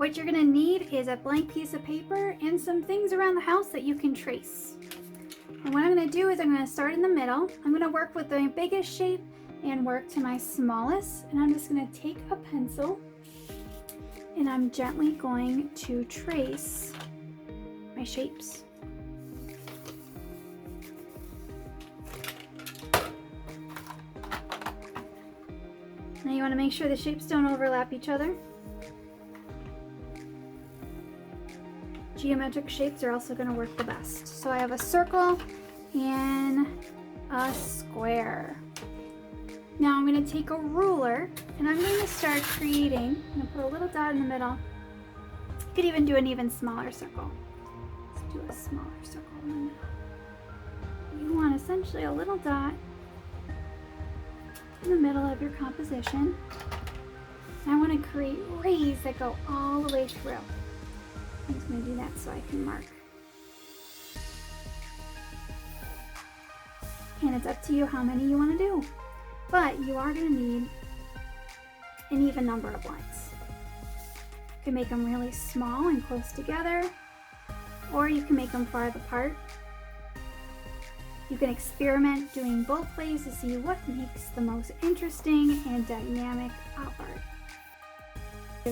What you're gonna need is a blank piece of paper and some things around the house that you can trace. And what I'm gonna do is I'm gonna start in the middle. I'm gonna work with the biggest shape and work to my smallest. And I'm just gonna take a pencil and I'm gently going to trace my shapes. Now you want to make sure the shapes don't overlap each other. Geometric shapes are also going to work the best. So I have a circle and a square. Now I'm going to take a ruler and I'm going to start creating. I'm going to put a little dot in the middle. You could even do an even smaller circle. Let's do a smaller circle in the middle. You want essentially a little dot in the middle of your composition. And I want to create rays that go all the way through. I'm just going to do that so I can mark. And it's up to you how many you want to do. But you are going to need an even number of lines. You can make them really small and close together, or you can make them far apart. You can experiment doing both ways to see what makes the most interesting and dynamic pop art.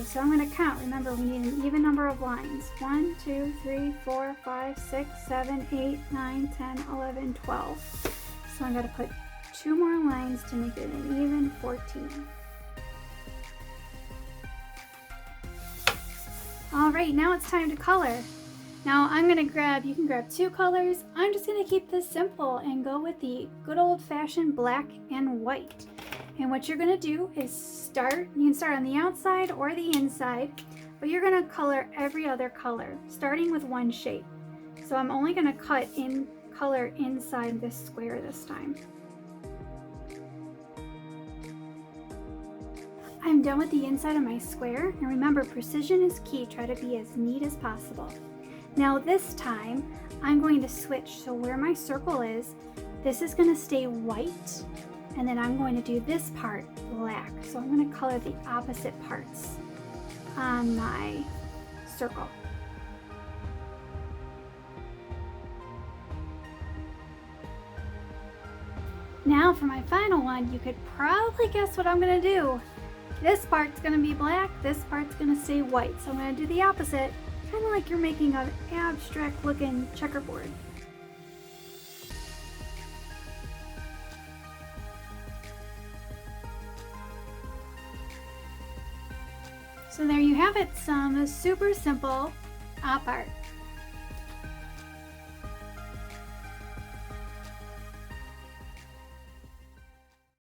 So I'm going to count. Remember, we need an even number of lines. 1, 2, 3, 4, 5, 6, 7, 8, 9, 10, 11, 12. So I'm going to put 2 more lines to make it an even 14. All right, now it's time to color. Now I'm going to you can grab 2 colors. I'm just going to keep this simple and go with the good old-fashioned black and white. And what you're going to do is you can start on the outside or the inside, but you're going to color every other color, starting with one shape. So I'm only going to color inside this square this time. I'm done with the inside of my square, and remember, precision is key. Try to be as neat as possible. Now this time, I'm going to switch. So where my circle is, this is going to stay white, and then I'm going to do this part black. So I'm going to color the opposite parts on my circle. Now for my final one, you could probably guess what I'm going to do. This part's going to be black, this part's going to stay white. So I'm going to do the opposite, kind of like you're making an abstract looking checkerboard. So there you have it, some super simple op art.